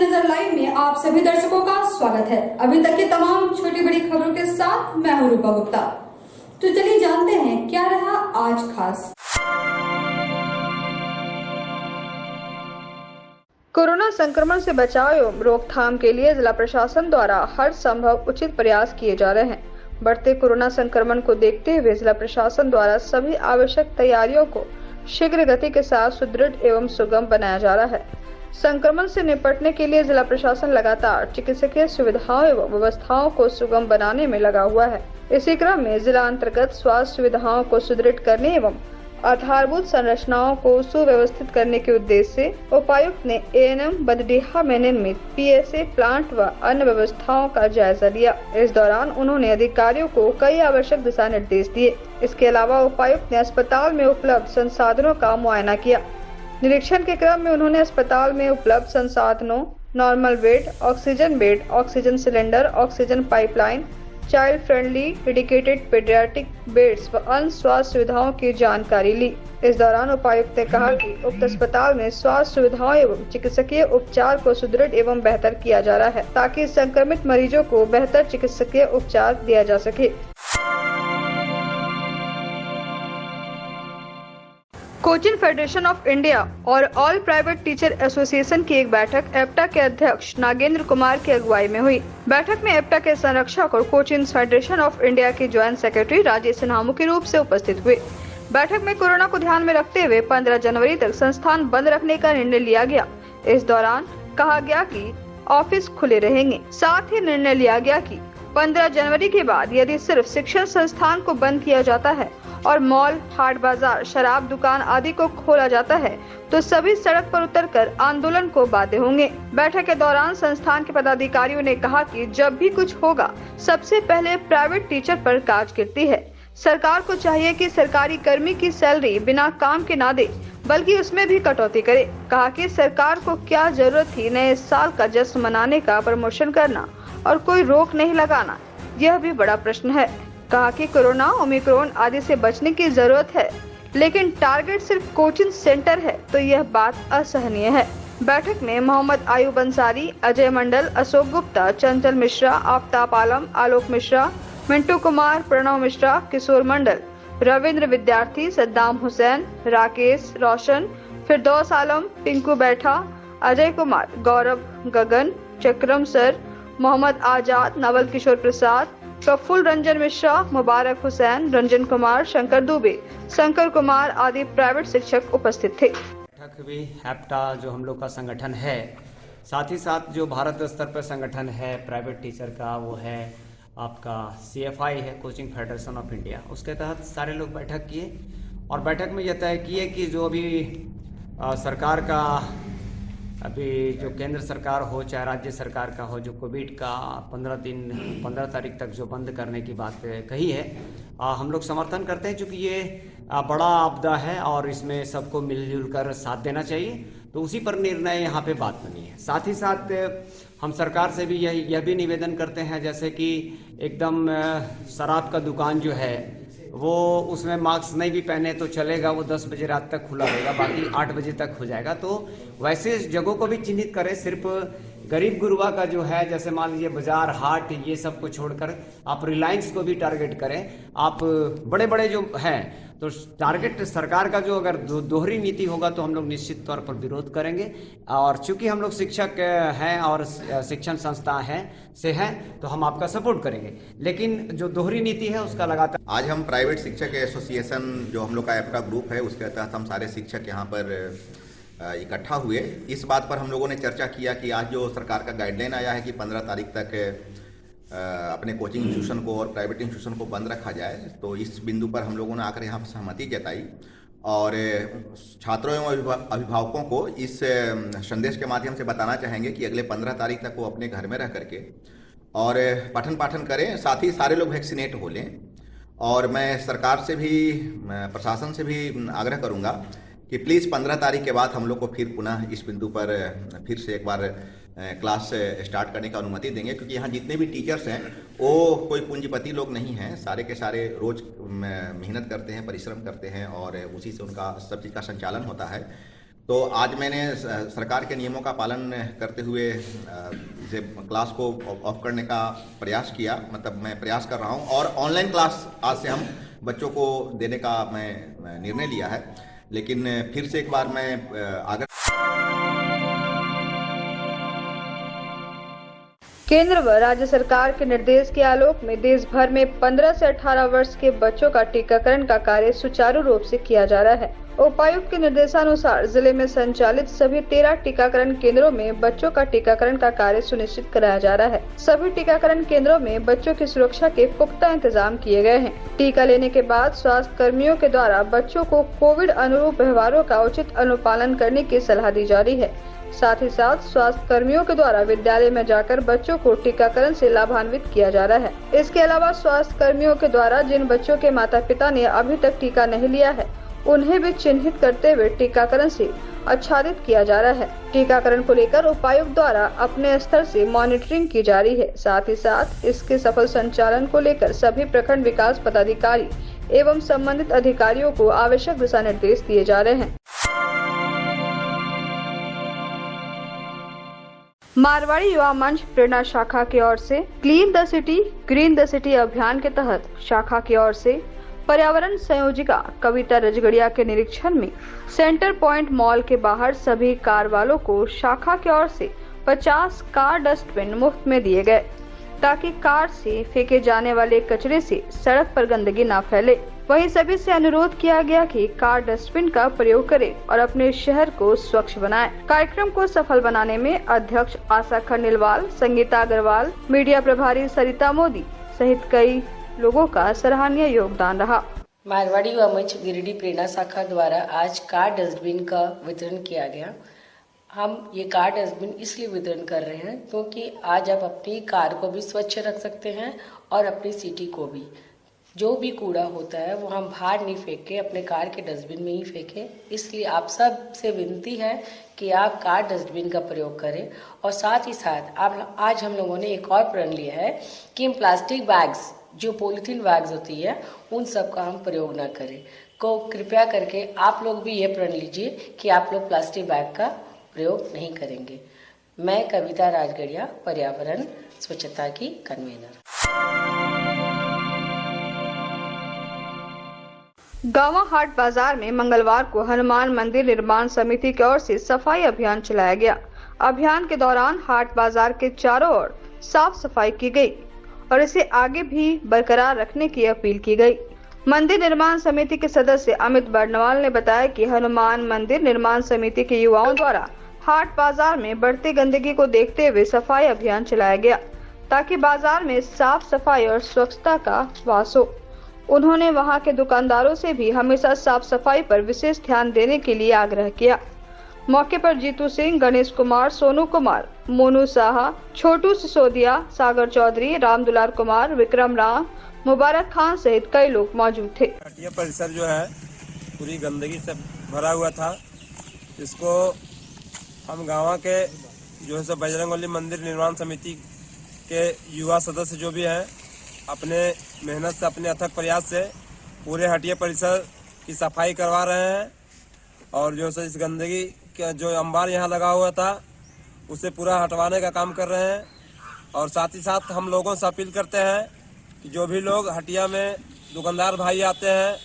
नजर लाइव में आप सभी दर्शकों का स्वागत है। अभी तक की तमाम छोटी बड़ी खबरों के साथ मैं हूं रूपा गुप्ता। तो चलिए जानते हैं क्या रहा आज खास। कोरोना संक्रमण से बचाव एवं रोकथाम के लिए जिला प्रशासन द्वारा हर संभव उचित प्रयास किए जा रहे हैं। बढ़ते कोरोना संक्रमण को देखते हुए जिला प्रशासन द्वारा सभी आवश्यक तैयारियों को शीघ्र गति के साथ सुदृढ़ एवं सुगम बनाया जा रहा है। संक्रमण से निपटने के लिए जिला प्रशासन लगातार चिकित्सकीय सुविधाओं एवं व्यवस्थाओं को सुगम बनाने में लगा हुआ है। इसी क्रम में जिला अंतर्गत स्वास्थ्य सुविधाओं को सुदृढ़ करने एवं आधारभूत संरचनाओं को सुव्यवस्थित करने के उद्देश्य से उपायुक्त ने एएनएम बदडीहा में निर्मित पीएसए प्लांट व अन्य व्यवस्थाओं का जायजा लिया। इस दौरान उन्होंने अधिकारियों को कई आवश्यक दिशा निर्देश दिए। इसके अलावा उपायुक्त ने अस्पताल में उपलब्ध संसाधनों का मुआयना किया। निरीक्षण के क्रम में उन्होंने अस्पताल में उपलब्ध संसाधनों, normal bed, oxygen cylinder, oxygen pipeline, child friendly dedicated paediatric beds व अन्य स्वास्थ्य सुविधाओं की जानकारी ली। इस दौरान उपायुक्त ने कहा कि उक्त अस्पताल में स्वास्थ्य सुविधाओं एवं चिकित्सकीय उपचार को सुदृढ़ एवं बेहतर किया जा रहा है ताकि संक्रमित मरीजों को बेहतर चिकित्सकीय उपचार दिया जा सके। कोचिंग फेडरेशन ऑफ इंडिया और ऑल प्राइवेट टीचर एसोसिएशन की एक बैठक एप्टा के अध्यक्ष नागेंद्र कुमार की अगुवाई में हुई। बैठक में एप्टा के संरक्षक और कोचिंग फेडरेशन ऑफ इंडिया के ज्वाइंट सेक्रेटरी राजेश सिन्हा मुख्य रूप से उपस्थित हुए। बैठक में कोरोना को ध्यान में रखते हुए 15 जनवरी तक संस्थान बंद रखने का निर्णय लिया गया। इस दौरान कहा गया कि ऑफिस खुले रहेंगे। साथ ही निर्णय लिया गया कि 15 जनवरी के बाद यदि सिर्फ शिक्षण संस्थान को बंद किया जाता है और मॉल, हाट बाजार, शराब दुकान आदि को खोला जाता है तो सभी सड़क पर उतरकर आंदोलन को बाध्य होंगे। बैठक के दौरान संस्थान के पदाधिकारियों ने कहा कि जब भी कुछ होगा सबसे पहले प्राइवेट टीचर पर काज गिरती है। सरकार को चाहिए कि सरकारी कर्मी की सैलरी बिना काम के ना दे बल्कि उसमें भी कटौती करे। कहा कि सरकार को क्या जरूरत थी नए साल का जश्न मनाने का, प्रमोशन करना और कोई रोक नहीं लगाना, यह भी बड़ा प्रश्न है। कहा कि कोरोना, ओमिक्रॉन आदि से बचने की जरूरत है लेकिन टारगेट सिर्फ कोचिंग सेंटर है तो यह बात असहनीय है। बैठक में मोहम्मद आयूब अंसारी, अजय मंडल, अशोक गुप्ता, चंचल मिश्रा, आफ्ताब आलम, आलोक मिश्रा, मिंटू कुमार, प्रणव मिश्रा, किशोर मंडल, रविंद्र विद्यार्थी, सद्दाम हुसैन, राकेश रोशन, फिरदौस आलम, पिंकू बैठा, अजय कुमार, गौरव गगन, चक्रम सर, मोहम्मद आजाद, नवल किशोर प्रसाद, प्रफुल्ल रंजन मिश्रा, मुबारक हुसैन, रंजन कुमार, शंकर दुबे, शंकर कुमार आदि प्राइवेट शिक्षक उपस्थित थे। बैठक भी एप्टा जो हम लोग का संगठन है, साथ ही साथ जो भारत स्तर पर संगठन है प्राइवेट टीचर का, वो है आपका CFI है, कोचिंग फेडरेशन ऑफ इंडिया। उसके तहत सारे लोग बैठक किए और बैठक में यह तय किए कि जो अभी सरकार का, अभी जो केंद्र सरकार हो चाहे राज्य सरकार का हो, जो कोविड का 15 तारीख तक जो बंद करने की बात कही है, हम लोग समर्थन करते हैं क्योंकि ये बड़ा आपदा है और इसमें सबको मिलजुल कर साथ देना चाहिए। तो उसी पर निर्णय यहाँ पे बात बनी है। साथ ही साथ हम सरकार से भी यह भी निवेदन करते हैं, जैसे कि एकदम शराब का दुकान जो है वो उसमें मास्क नहीं भी पहने तो चलेगा, वो 10 बजे रात तक खुला रहेगा, बाकी 8 बजे तक हो जाएगा। तो वैसे जगहों को भी चिन्हित करें। सिर्फ गरीब गुरबा का जो है, जैसे मान लीजिए बाजार, हाट, ये सब को छोड़कर आप रिलायंस को भी टारगेट करें। आप बड़े बड़े जो हैं तो टारगेट सरकार का जो अगर दोहरी नीति होगा तो हम लोग निश्चित तौर पर विरोध करेंगे। और चूंकि हम लोग शिक्षक हैं और शिक्षण संस्था हैं तो हम आपका सपोर्ट करेंगे, लेकिन जो दोहरी नीति है उसका लगातार। आज हम प्राइवेट शिक्षक एसोसिएशन जो हम लोग का एप्टा ग्रुप है उसके तहत हम सारे शिक्षक यहाँ पर इकट्ठा हुए। इस बात पर हम लोगों ने चर्चा किया कि आज जो सरकार का गाइडलाइन आया है कि 15 तारीख तक अपने कोचिंग इंस्टीट्यूशन को और प्राइवेट इंस्टीट्यूशन को बंद रखा जाए, तो इस बिंदु पर हम लोगों ने आकर यहाँ पर सहमति जताई और छात्रों एवं अभिभावकों को इस संदेश के माध्यम से बताना चाहेंगे कि अगले 15 तारीख तक वो अपने घर में रह करके और पठन पाठन करें, साथ ही सारे लोग वैक्सीनेट हो लें। और मैं सरकार से भी, प्रशासन से भी आग्रह करूँगा कि प्लीज़ 15 तारीख के बाद हम लोग को फिर पुनः इस बिंदु पर फिर से एक बार क्लास स्टार्ट करने का अनुमति देंगे, क्योंकि यहाँ जितने भी टीचर्स हैं वो कोई पूंजीपति लोग नहीं हैं, सारे के सारे रोज मेहनत करते हैं, परिश्रम करते हैं और उसी से उनका सब चीज़ का संचालन होता है। तो आज मैंने सरकार के नियमों का पालन करते हुए इसे क्लास को ऑफ करने का प्रयास किया, मतलब मैं प्रयास कर रहा हूं, और ऑनलाइन क्लास आज से हम बच्चों को देने का मैं निर्णय लिया है। लेकिन फिर से एक बार मैं आग्रह केंद्र व राज्य सरकार के निर्देश के आलोक में देश भर में 15 से 18 वर्ष के बच्चों का टीकाकरण का कार्य सुचारू रूप से किया जा रहा है। उपायुक्त के निर्देशानुसार जिले में संचालित सभी 13 टीकाकरण केंद्रों में बच्चों का टीकाकरण का कार्य सुनिश्चित कराया जा रहा है। सभी टीकाकरण केंद्रों में बच्चों की सुरक्षा के पुख्ता इंतजाम किए गए हैं। टीका लेने के बाद स्वास्थ्य कर्मियों के द्वारा बच्चों को कोविड अनुरूप व्यवहारों का उचित अनुपालन करने की सलाह दी जा रही है। साथ ही साथ स्वास्थ्य कर्मियों के द्वारा विद्यालय में जाकर बच्चों को टीकाकरण से लाभान्वित किया जा रहा है। इसके अलावा स्वास्थ्य कर्मियों के द्वारा जिन बच्चों के माता पिता ने अभी तक टीका नहीं लिया है, उन्हें भी चिन्हित करते हुए टीकाकरण से आच्छादित किया जा रहा है। टीकाकरण को लेकर उपायुक्त द्वारा अपने स्तर से मॉनिटरिंग की जा रही है। साथ ही साथ इसके सफल संचालन को लेकर सभी प्रखंड विकास पदाधिकारी एवं संबंधित अधिकारियों को आवश्यक दिशा निर्देश दिए जा रहे हैं। मारवाड़ी युवा मंच प्रेरणा शाखा की ओर से clean the city green the city अभियान के तहत शाखा की ओर से पर्यावरण संयोजिका कविता रजगड़िया के निरीक्षण में सेंटर पॉइंट मॉल के बाहर सभी कार वालों को शाखा की ओर से 50 कार डस्टबिन मुफ्त में दिए गए, ताकि कार से फेंके जाने वाले कचरे से सड़क पर गंदगी न फैले। वहीं सभी से अनुरोध किया गया कि कार डस्टबिन का प्रयोग करें और अपने शहर को स्वच्छ बनाएं। कार्यक्रम को सफल बनाने में अध्यक्ष आशा खंडेलवाल, संगीता अग्रवाल, मीडिया प्रभारी सरिता मोदी सहित कई लोगों का सराहनीय योगदान रहा। मारवाड़ी युवा मंच गिरिडीह प्रेरणा शाखा द्वारा आज कार डस्टबिन का वितरण किया गया। हम ये कार डस्टबिन इसलिए वितरण कर रहे हैं क्योंकि आज आप अपनी कार को भी स्वच्छ रख सकते हैं और अपनी सिटी को भी। जो भी कूड़ा होता है वो हम बाहर नहीं फेंक के अपने कार के डस्टबिन में ही फेंकें। इसलिए आप सब से विनती है कि आप कार डस्टबिन का प्रयोग करें। और साथ ही साथ आज हम लोगों ने एक और प्रण लिया है कि हम प्लास्टिक बैग्स, जो पॉलीथीन बैग्स होती है, उन सब का हम प्रयोग ना करें। को कृपया करके आप लोग भी ये प्रण लीजिए कि आप लोग प्लास्टिक बैग का प्रयोग नहीं करेंगे। मैं कविता राजगड़िया, पर्यावरण स्वच्छता की कन्वीनर। गावा हाट बाजार में मंगलवार को हनुमान मंदिर निर्माण समिति की ओर से सफाई अभियान चलाया गया। अभियान के दौरान हाट बाजार के चारों ओर साफ सफाई की गई और इसे आगे भी बरकरार रखने की अपील की गई। मंदिर निर्माण समिति के सदस्य अमित बर्नवाल ने बताया कि हनुमान मंदिर निर्माण समिति के युवाओं द्वारा हाट बाजार में बढ़ती गंदगी को देखते हुए सफाई अभियान चलाया गया, ताकि बाजार में साफ सफाई और स्वच्छता का वास हो। उन्होंने वहां के दुकानदारों से भी हमेशा साफ सफाई पर विशेष ध्यान देने के लिए आग्रह किया। मौके पर जीतू सिंह, गणेश कुमार, सोनू कुमार, मोनू साहा, छोटू सिसोदिया, सागर चौधरी, रामदुलार कुमार, विक्रम राम, मुबारक खान सहित कई लोग मौजूद थे। ये परिसर जो है पूरी गंदगी से भरा हुआ था। इसको हम गाँव के जो है बजरंगबली मंदिर निर्माण समिति के युवा सदस्य जो भी हैं, अपने मेहनत से, अपने अथक प्रयास से पूरे हटिया परिसर की सफाई करवा रहे हैं। और जो है इस गंदगी का जो अंबार यहाँ लगा हुआ था उसे पूरा हटवाने का काम कर रहे हैं। और साथ ही साथ हम लोगों से अपील करते हैं कि जो भी लोग हटिया में दुकानदार भाई आते हैं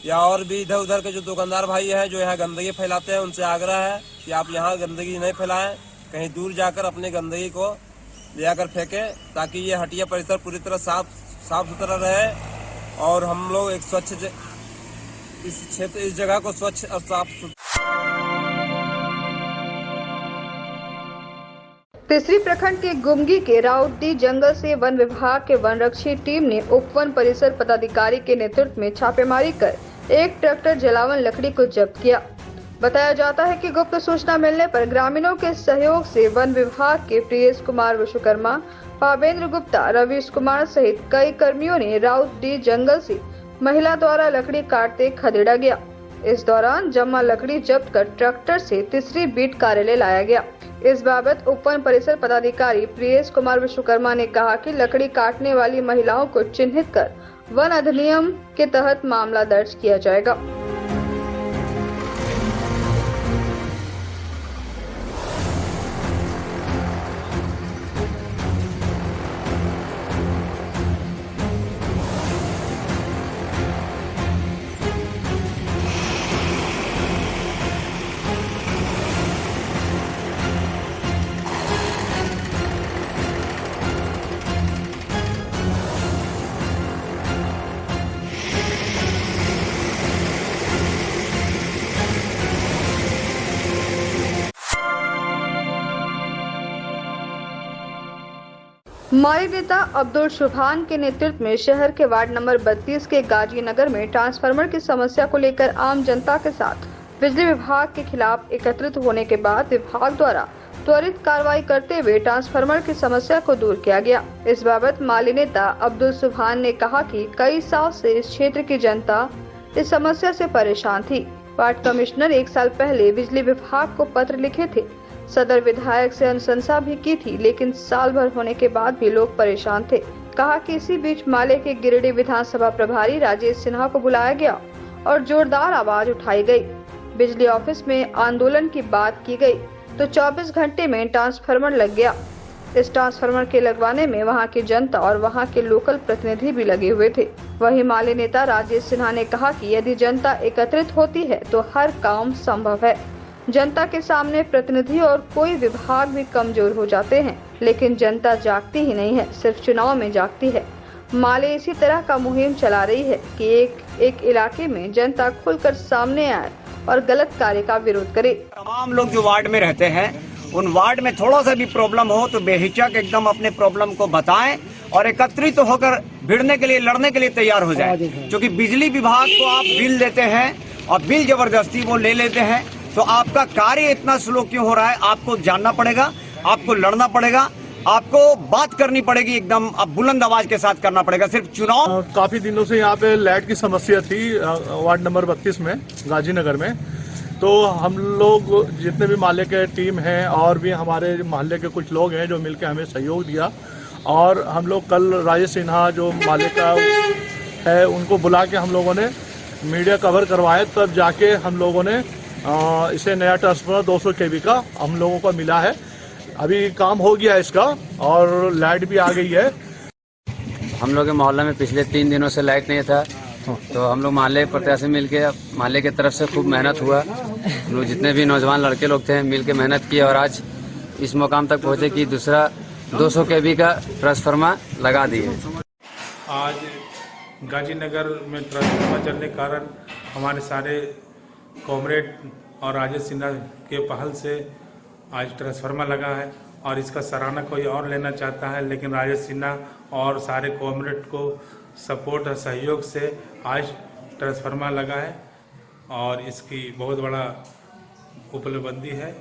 या और भी इधर उधर के जो दुकानदार भाई हैं जो यहाँ गंदगी फैलाते हैं, उनसे आग्रह है कि आप यहाँ गंदगी नहीं फैलाएं, कहीं दूर जाकर अपने गंदगी को ले जाकर फेंकें, ताकि ये हटिया परिसर पूरी तरह साफ सुथरा रहे और हम लोग एक स्वच्छ इस जगह को स्वच्छ और साफ सुथरा। तीसरी प्रखंड के गुमगी के राउडी जंगल से वन विभाग के वनरक्षी टीम ने उपवन परिसर पदाधिकारी के नेतृत्व में छापेमारी कर एक ट्रैक्टर जलावन लकड़ी को जब्त किया। बताया जाता है कि गुप्त सूचना मिलने पर ग्रामीणों के सहयोग से वन विभाग के प्रियेश कुमार विश्वकर्मा, पावेंद्र गुप्ता, रवीश कुमार सहित कई कर्मियों ने राउडी जंगल से महिला द्वारा लकड़ी काटते खदेड़ा गया। इस दौरान जमा लकड़ी जब्त कर ट्रैक्टर से तीसरी बीट कार्यालय लाया गया। इस बाबत उपवन परिसर पदाधिकारी प्रियेश कुमार विश्वकर्मा ने कहा कि लकड़ी काटने वाली महिलाओं को चिन्हित कर वन अधिनियम के तहत मामला दर्ज किया जाएगा। माले नेता अब्दुल सुभान के नेतृत्व में शहर के वार्ड नंबर 32 के गाजी नगर में ट्रांसफार्मर की समस्या को लेकर आम जनता के साथ बिजली विभाग के खिलाफ एकत्रित होने के बाद विभाग द्वारा त्वरित कार्रवाई करते हुए ट्रांसफार्मर की समस्या को दूर किया गया। इस बाबत माली नेता अब्दुल सुभान ने कहा कि कई साल से इस क्षेत्र की जनता इस समस्या से परेशान थी। वार्ड कमिश्नर 1 साल पहले बिजली विभाग को पत्र लिखे थे, सदर विधायक से अनुशंसा भी की थी, लेकिन साल भर होने के बाद भी लोग परेशान थे। कहा कि इसी बीच माले के गिरिडीह विधानसभा प्रभारी राजेश सिन्हा को बुलाया गया और जोरदार आवाज उठाई गई। बिजली ऑफिस में आंदोलन की बात की गई तो 24 घंटे में ट्रांसफार्मर लग गया। इस ट्रांसफार्मर के लगवाने में वहां की जनता और वहां के लोकल प्रतिनिधि भी लगे हुए थे। वहीं माले नेता राजेश सिन्हा ने कहा कि यदि जनता एकत्रित होती है तो हर काम संभव है। जनता के सामने प्रतिनिधि और कोई विभाग भी कमजोर हो जाते हैं, लेकिन जनता जागती ही नहीं है, सिर्फ चुनाव में जागती है। माले इसी तरह का मुहिम चला रही है कि एक इलाके में जनता खुलकर सामने आए और गलत कार्य का विरोध करे। तमाम लोग जो वार्ड में रहते हैं, उन वार्ड में थोड़ा सा भी प्रॉब्लम हो तो बेहिचक एकदम अपने प्रॉब्लम को बताएं और एकत्रित होकर भिड़ने के लिए, लड़ने के लिए तैयार हो जाए। क्योंकि बिजली विभाग को आप बिल देते हैं और बिल जबरदस्ती वो ले लेते हैं, तो आपका कार्य इतना स्लो क्यों हो रहा है? आपको जानना पड़ेगा, आपको लड़ना पड़ेगा, आपको बात करनी पड़ेगी, एकदम अब बुलंद आवाज के साथ करना पड़ेगा। सिर्फ चुनाव काफी दिनों से यहाँ पे लाइट की समस्या थी वार्ड नंबर 32 में, गाजी नगर में। तो हम लोग जितने भी मोहल्ले के टीम हैं और भी हमारे मोहल्ले के कुछ लोग हैं जो मिलकर हमें सहयोग दिया, और हम लोग कल राजेश सिन्हा जो मोहल्ले का है उनको बुला के हम लोगों ने मीडिया कवर करवाए, तब जाके हम लोगों ने इसे नया ट्रांसफार्मर 200 kV का हम लोगों को मिला है। अभी काम हो गया है इसका और लाइट भी आ गई है। हम लोग के मोहल्ले में पिछले 3 दिनों से लाइट नहीं था, तो हम लोग मोहल्ले प्रत्याशी मिलके मोहल्ले की तरफ से खूब मेहनत हुआ। हम लोग जितने भी नौजवान लड़के लोग थे मिलके मेहनत किए और आज इस मुकाम तक पहुंचे कि दूसरा 200 kV का ट्रांसफार्मर लगा दिए। आज गाजी नगर में ट्रांसफार्मर चलने के कारण हमारे सारे कॉमरेड और राजेश सिन्हा के पहल से आज ट्रांसफार्मर लगा है और इसका सराहना कोई और लेना चाहता है, लेकिन राजेश सिन्हा और सारे कॉमरेड को सपोर्ट और सहयोग से आज ट्रांसफार्मर लगा है और इसकी बहुत बड़ा उपलब्धि है।